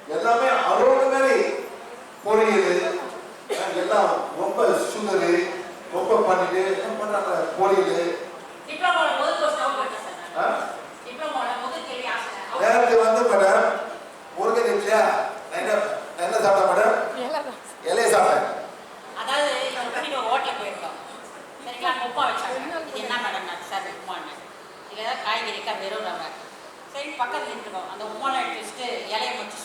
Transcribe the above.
எல்லாமே அரோடு மாதிரி பொரியல் எல்லாம் ரொம்ப சுகரு ரொம்ப பண்ணிட்டு என்ன பண்றாங்க பொரியல் நேரத்துக்கு வந்து மேடம் முருகன் இல்லையா என்ன சாப்பிட்டேன் மேடம் இலையை சாப்பிட்டேன். அதாவது ஹோட்டலுக்கு போயிருக்கோம் சரிங்களா உப்புமா வச்சாங்க இது என்ன மேடம் சார் உப்புமான்னு இல்லை ஏதாவது காய்கறிக்கா வெறும் ரவை சரி பக்கத்தில் நின்றுருக்கோம் அந்த உப்புமாலாம் எடுத்து வச்சுட்டு இலையை வச்சு